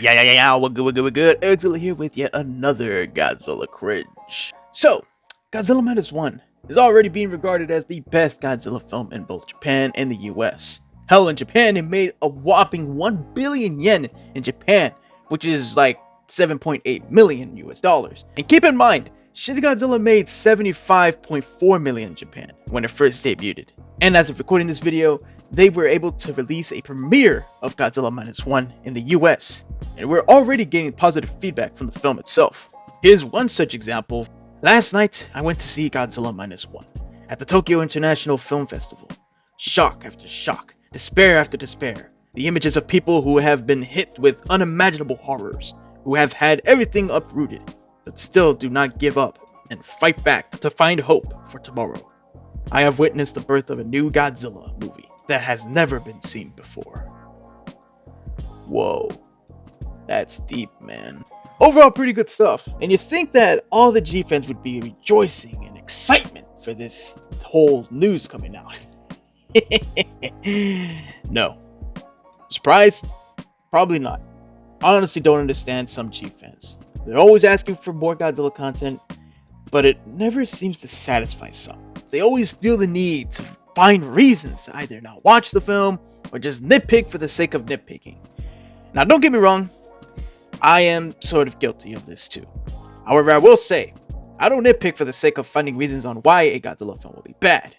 Yeah, we're good. Godzilla here with yet another Godzilla cringe. So, Godzilla Minus One is already being regarded as the best Godzilla film in both Japan and the US. Hell, in Japan, it made a whopping 1 billion yen in Japan, which is like 7.8 million US dollars. And keep in mind, Shin Godzilla made 75.4 million in Japan when it first debuted. And as of recording this video, they were able to release a premiere of Godzilla Minus One in the US, and we're already getting positive feedback from the film itself. Here's one such example. Last night, I went to see Godzilla Minus One at the Tokyo International Film Festival. Shock after shock, despair after despair. The images of people who have been hit with unimaginable horrors, who have had everything uprooted, but still do not give up and fight back to find hope for tomorrow. I have witnessed the birth of a new Godzilla movie that has never been seen before. Whoa, that's deep, man. Overall, pretty good stuff. And you think that all the G-fans would be rejoicing in excitement for this whole news coming out. No. Surprise? Probably not. I honestly don't understand some G-fans. They're always asking for more Godzilla content, but it never seems to satisfy some. They always feel the need to find reasons to either not watch the film or just nitpick for the sake of nitpicking. Now, don't get me wrong, I am sort of guilty of this too. However, I will say, I don't nitpick for the sake of finding reasons on why a Godzilla film will be bad.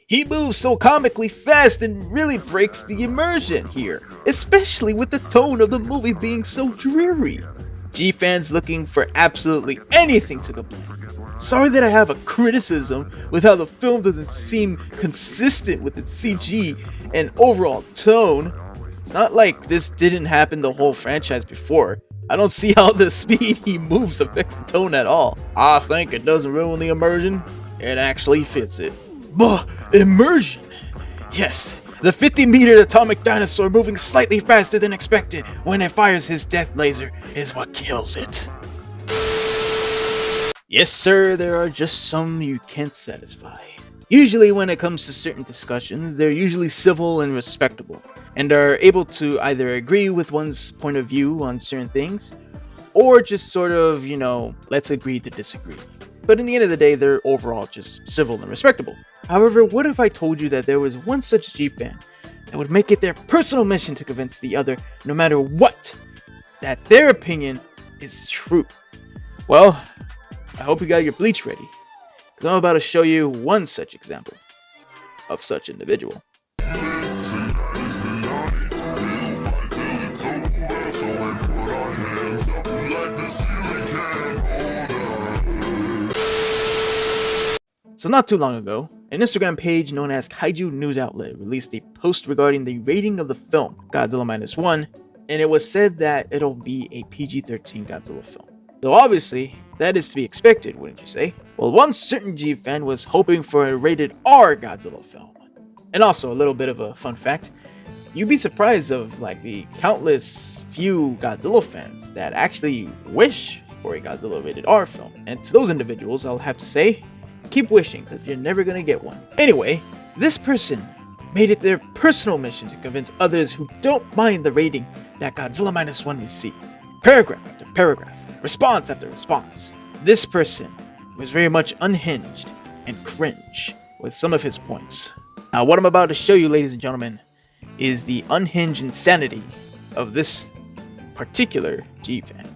He moves so comically fast and really breaks the immersion here, especially with the tone of the movie being so dreary. G-fans looking for absolutely anything to complain. Sorry that I have a criticism with how the film doesn't seem consistent with its CG and overall tone. It's not like this didn't happen the whole franchise before. I don't see how the speed he moves affects the tone at all. I think it doesn't ruin the immersion. It actually fits it. But immersion! Yes, the 50-meter atomic dinosaur moving slightly faster than expected when it fires his death laser is what kills it. Yes, sir, there are just some you can't satisfy. Usually when it comes to certain discussions, they're usually civil and respectable, and are able to either agree with one's point of view on certain things, or just sort of, let's agree to disagree. But in the end of the day, they're overall just civil and respectable. However, what if I told you that there was one such G-fan that would make it their personal mission to convince the other, no matter what, that their opinion is true? Well, I hope you got your bleach ready, because I'm about to show you one such example of such individual. So not too long ago, an Instagram page known as Kaiju News Outlet released a post regarding the rating of the film Godzilla Minus One, and it was said that it'll be a PG-13 Godzilla film. Though obviously, that is to be expected, wouldn't you say? Well, one certain G-fan was hoping for a rated R Godzilla film. And also, a little bit of a fun fact, you'd be surprised of the countless few Godzilla fans that actually wish for a Godzilla rated R film. And to those individuals, I'll have to say, keep wishing, because you're never gonna get one. Anyway, this person made it their personal mission to convince others who don't mind the rating that Godzilla Minus One received. Paragraph after paragraph, response after response. This person was very much unhinged and cringe with some of his points. Now, what I'm about to show you, ladies and gentlemen, is the unhinged insanity of this particular G-fan.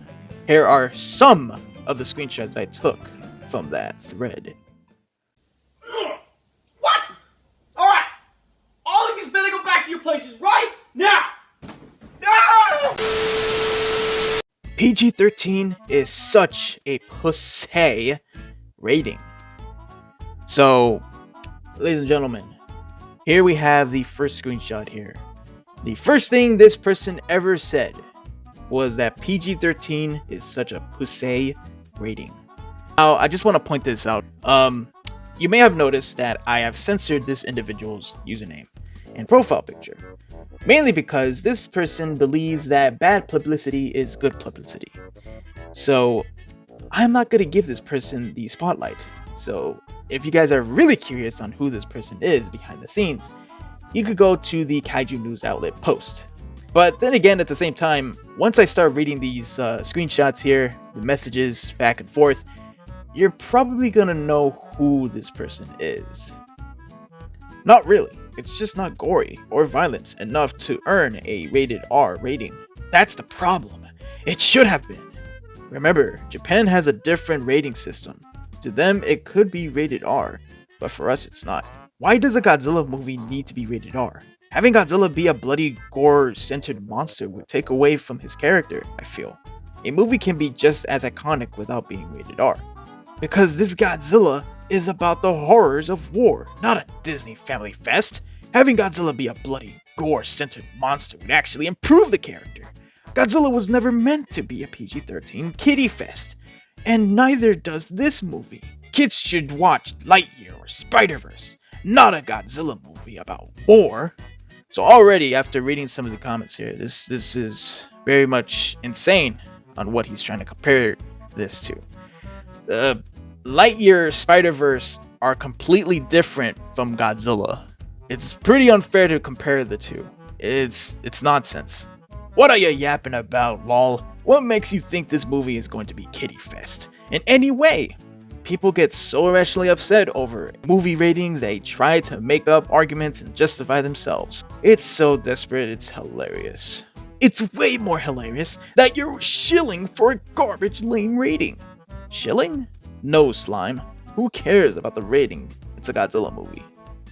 Here are some of the screenshots I took from that thread. What? Alright! All of you better go back to your places right now! No! PG-13 is such a pussy rating. So, ladies and gentlemen, here we have the first screenshot here. The first thing this person ever said was that PG-13 is such a pussy rating. Now, I just want to point this out. You may have noticed that I have censored this individual's username and profile picture, mainly because this person believes that bad publicity is good publicity. So I'm not going to give this person the spotlight. So if you guys are really curious on who this person is behind the scenes, you could go to the Kaiju News Outlet post. But then again, at the same time, once I start reading these screenshots here, the messages back and forth, you're probably gonna know who this person is. Not really. It's just not gory or violent enough to earn a rated R rating. That's the problem. It should have been. Remember, Japan has a different rating system. To them, it could be rated R, but for us, it's not. Why does a Godzilla movie need to be rated R? Having Godzilla be a bloody, gore-centered monster would take away from his character, I feel. A movie can be just as iconic without being rated R. Because this Godzilla is about the horrors of war, not a Disney family fest. Having Godzilla be a bloody, gore-centered monster would actually improve the character. Godzilla was never meant to be a PG-13 kiddie fest, and neither does this movie. Kids should watch Lightyear or Spider-Verse, not a Godzilla movie about war. So already, after reading some of the comments here, this is very much insane on what he's trying to compare this to. Lightyear, Spider-Verse are completely different from Godzilla. It's pretty unfair to compare the two. It's nonsense. What are you yapping about, lol? What makes you think this movie is going to be kiddie fest? In any way? People get so irrationally upset over movie ratings, they try to make up arguments and justify themselves. It's so desperate, it's hilarious. It's way more hilarious that you're shilling for a garbage lame rating. Shilling? No, Slime. Who cares about the rating? It's a Godzilla movie.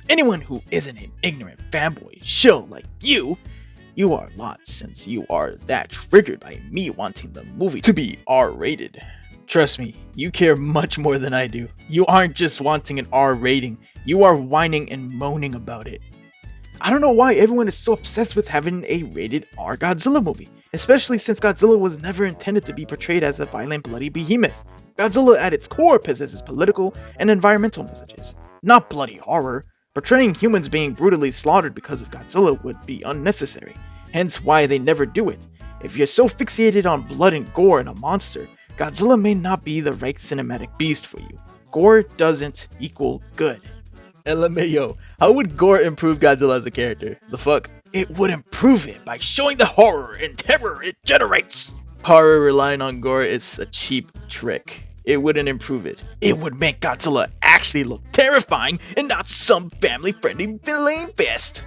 Anyone who isn't an ignorant fanboy shill like you are lost since you are that triggered by me wanting the movie to be R-rated. Trust me, you care much more than I do. You aren't just wanting an R rating, you are whining and moaning about it. I don't know why everyone is so obsessed with having a rated R Godzilla movie, especially since Godzilla was never intended to be portrayed as a violent, bloody behemoth. Godzilla at its core possesses political and environmental messages, not bloody horror. Portraying humans being brutally slaughtered because of Godzilla would be unnecessary, hence why they never do it. If you're so fixated on blood and gore in a monster, Godzilla may not be the right cinematic beast for you. Gore doesn't equal good. LMAO, how would gore improve Godzilla as a character? The fuck? It would improve it by showing the horror and terror it generates. Horror relying on gore is a cheap trick. It wouldn't improve it. It would make Godzilla actually look terrifying and not some family-friendly villain fest.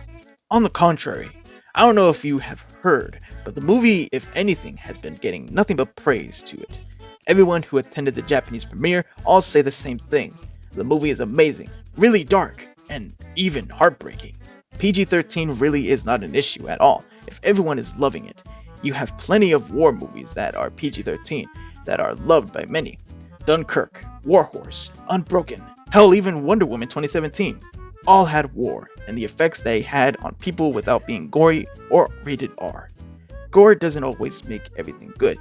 On the contrary, I don't know if you have heard, but the movie, if anything, has been getting nothing but praise to it. Everyone who attended the Japanese premiere all say the same thing. The movie is amazing, really dark, and even heartbreaking. PG-13 really is not an issue at all if everyone is loving it. You have plenty of war movies that are PG-13 that are loved by many. Dunkirk, Warhorse, Unbroken, hell even Wonder Woman 2017, all had war and the effects they had on people without being gory or rated R. Gore doesn't always make everything good.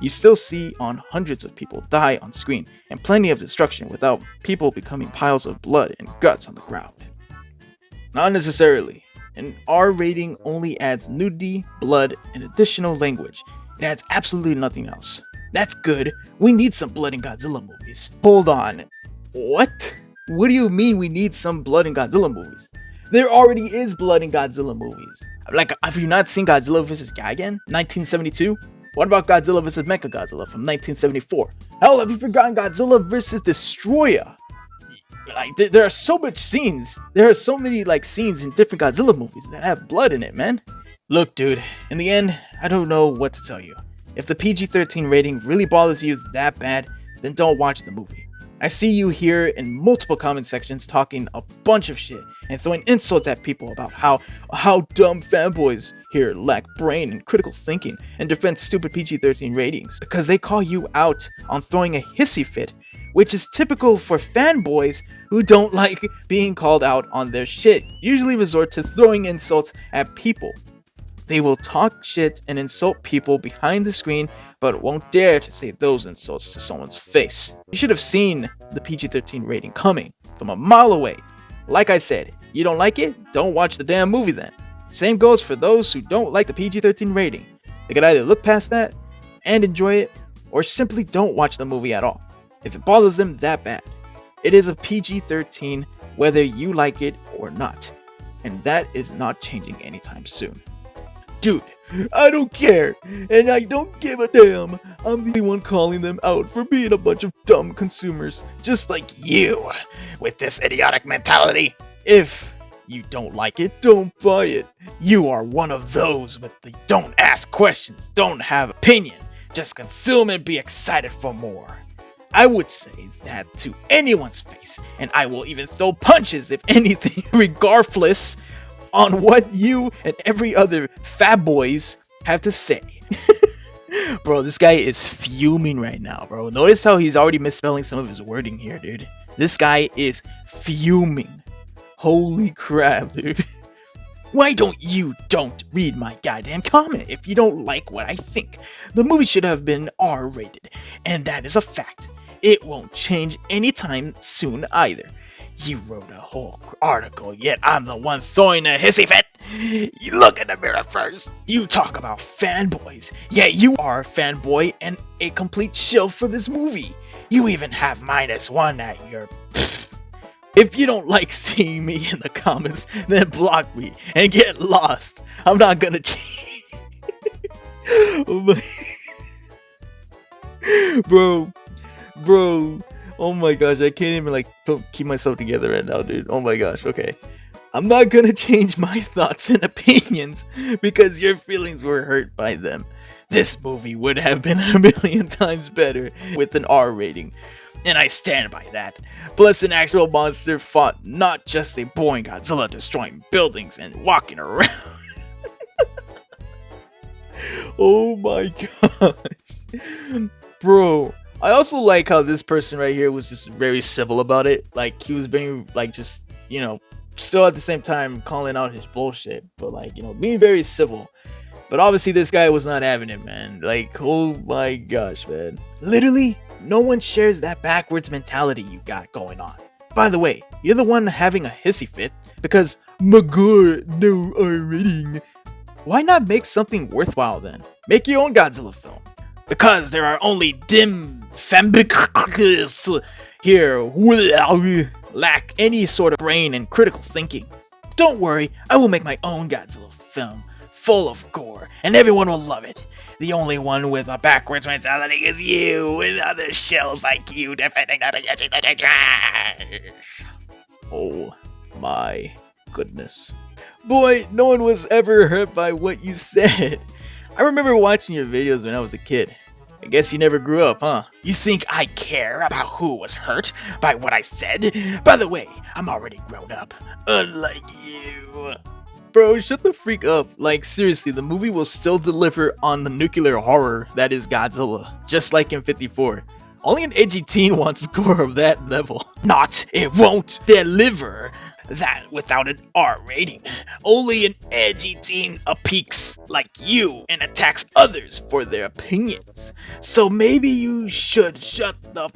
You still see on hundreds of people die on screen and plenty of destruction without people becoming piles of blood and guts on the ground. Not necessarily. An R rating only adds nudity, blood, and additional language. It adds absolutely nothing else. That's good. We need some blood in Godzilla movies. Hold on. What? What do you mean we need some blood in Godzilla movies? There already is blood in Godzilla movies. Like, have you not seen Godzilla vs. Gigan, 1972? What about Godzilla vs. Mechagodzilla from 1974? Hell, have you forgotten Godzilla vs. Destroyer? Like, there are so much scenes. There are so many, scenes in different Godzilla movies that have blood in it, man. Look, dude, in the end, I don't know what to tell you. If the PG-13 rating really bothers you that bad, then don't watch the movie. I see you here in multiple comment sections talking a bunch of shit and throwing insults at people about how dumb fanboys here lack brain and critical thinking and defend stupid PG-13 ratings because they call you out on throwing a hissy fit, which is typical for fanboys who don't like being called out on their shit, usually resort to throwing insults at people. They will talk shit and insult people behind the screen, but won't dare to say those insults to someone's face. You should have seen the PG-13 rating coming from a mile away. Like I said, you don't like it? Don't watch the damn movie then. Same goes for those who don't like the PG-13 rating. They could either look past that and enjoy it, or simply don't watch the movie at all, if it bothers them that bad. It is a PG-13 whether you like it or not, and that is not changing anytime soon. Dude, I don't care, and I don't give a damn. I'm the one calling them out for being a bunch of dumb consumers, just like you, with this idiotic mentality. If you don't like it, don't buy it. You are one of those with the don't ask questions, don't have opinion, just consume and be excited for more. I would say that to anyone's face, and I will even throw punches if anything, regardless on what you and every other fat boys have to say. Bro, this guy is fuming right now, bro. Notice how he's already misspelling some of his wording here, dude. This guy is fuming. Holy crap, dude. Why don't you read my goddamn comment if you don't like what I think? The movie should have been R-rated, and that is a fact. It won't change anytime soon either. You wrote a whole article, yet I'm the one throwing a hissy fit. You look in the mirror first. You talk about fanboys, yet you are a fanboy and a complete shill for this movie. You even have -1 at your... If you don't like seeing me in the comments, then block me and get lost. I'm not gonna change. Oh my... Bro. Oh my gosh, I can't even keep myself together right now, dude. Oh my gosh, okay. I'm not gonna change my thoughts and opinions because your feelings were hurt by them. This movie would have been a million times better with an R rating. And I stand by that. Plus an actual monster fought, not just a boring Godzilla destroying buildings and walking around. Oh my gosh. Bro. I also like how this person right here was just very civil about it. Like, he was being, just, still at the same time calling out his bullshit. But, being very civil. But obviously this guy was not having it, man. Like, oh my gosh, man. Literally, no one shares that backwards mentality you got going on. By the way, you're the one having a hissy fit because Magor no R rating. Why not make something worthwhile then? Make your own Godzilla film. Because there are only dim fembics here who lack any sort of brain and critical thinking. Don't worry, I will make my own Godzilla film, full of gore, and everyone will love it. The only one with a backwards mentality is you, with other shells like you defending the trash. Oh my goodness. Boy, no one was ever hurt by what you said. I remember watching your videos when I was a kid. I guess you never grew up, huh? You think I care about who was hurt by what I said? By the way, I'm already grown up, unlike you. Bro, shut the freak up. Like, seriously, the movie will still deliver on the nuclear horror that is Godzilla, just like in 54. Only an edgy teen wants gore of that level. Not, it won't deliver that without an R rating. Only an edgy teen peaks like you and attacks others for their opinions. So maybe you should shut the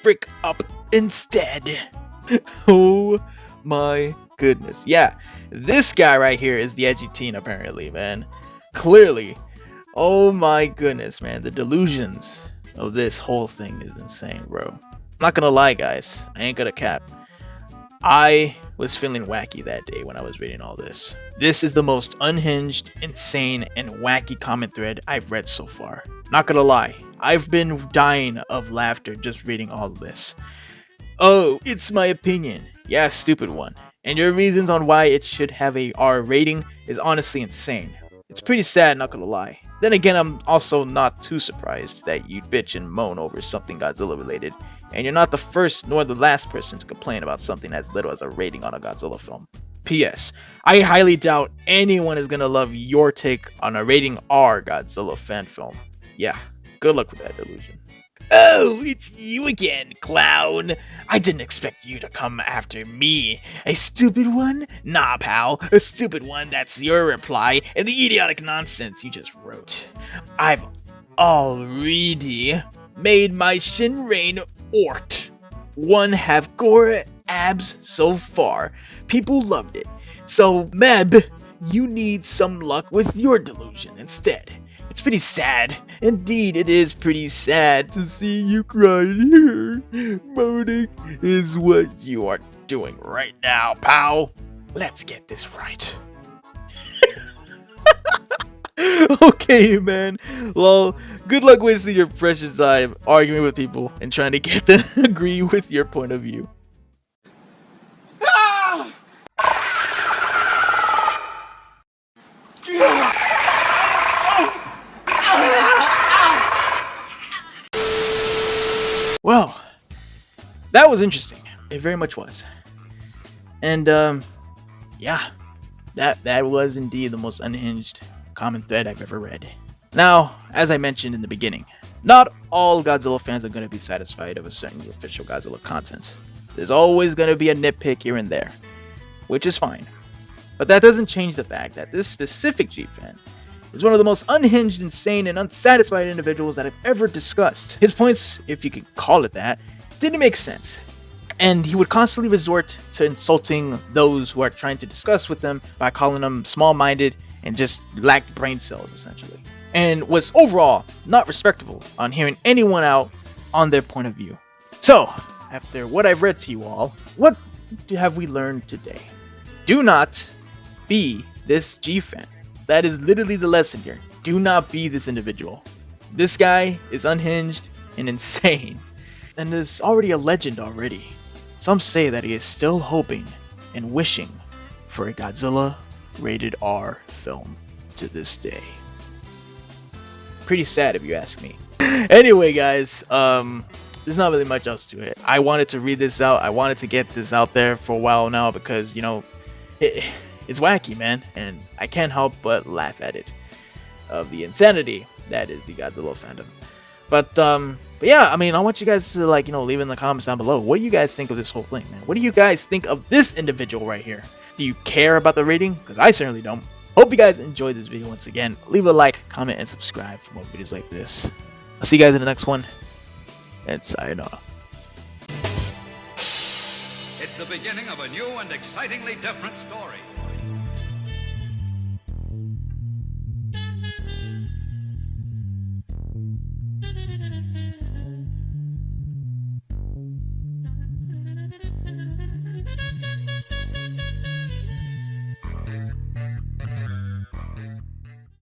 frick up instead. Oh my goodness. Yeah, this guy right here is the edgy teen apparently, man. Clearly. Oh my goodness, man. The delusions of this whole thing is insane, bro. Not gonna lie, guys. I ain't gonna cap. I was feeling wacky that day when I was reading all this. This is the most unhinged, insane, and wacky comment thread I've read so far. Not gonna lie, I've been dying of laughter just reading all of this. Oh, it's my opinion. Yeah, stupid one. And your reasons on why it should have a R rating is honestly insane. It's pretty sad, not gonna lie. Then again, I'm also not too surprised that you'd bitch and moan over something Godzilla related, and you're not the first nor the last person to complain about something as little as a rating on a Godzilla film. P.S. I highly doubt anyone is gonna love your take on a rating R Godzilla fan film. Yeah, good luck with that delusion. Oh, it's you again, clown. I didn't expect you to come after me. A stupid one? Nah, pal. A stupid one, that's your reply, and the idiotic nonsense you just wrote. I've already made my Shinrain Ort. One have gore abs so far. People loved it. So, Meb, you need some luck with your delusion instead. It's pretty sad. Indeed, it is pretty sad to see you cry here. Moaning is what you are doing right now, pal. Let's get this right. Okay, man. Well, good luck wasting your precious time arguing with people and trying to get them to agree with your point of view. Ah! Well, that was interesting. It very much was. And yeah, that was indeed the most unhinged common thread I've ever read. Now, as I mentioned in the beginning, not all Godzilla fans are going to be satisfied of a certain official Godzilla content. There's always going to be a nitpick here and there, which is fine. But that doesn't change the fact that this specific Gfan is one of the most unhinged, insane, and unsatisfied individuals that I've ever discussed. His points, if you could call it that, didn't make sense. And he would constantly resort to insulting those who are trying to discuss with them by calling them small-minded and just lacked brain cells, essentially. And was overall not respectful on hearing anyone out on their point of view. So, after what I've read to you all, what have we learned today? Do not be this Gfan. That is literally the lesson here. Do not be this individual. This guy is unhinged and insane. And is already a legend already. Some say that he is still hoping and wishing for a Godzilla rated R film to this day. Pretty sad if you ask me. Anyway, guys, there's not really much else to it. I wanted to read this out. I wanted to get this out there for a while now because, you know, it's wacky, man, and I can't help but laugh at it. Of the insanity that is the Godzilla fandom. But yeah, I mean, I want you guys to, like, you know, leave in the comments down below. What do you guys think of this whole thing, man? What do you guys think of this individual right here? Do you care about the rating? Because I certainly don't. Hope you guys enjoyed this video once again. Leave a like, comment, and subscribe for more videos like this. I'll see you guys in the next one, and sayonara. It's the beginning of a new and excitingly different story.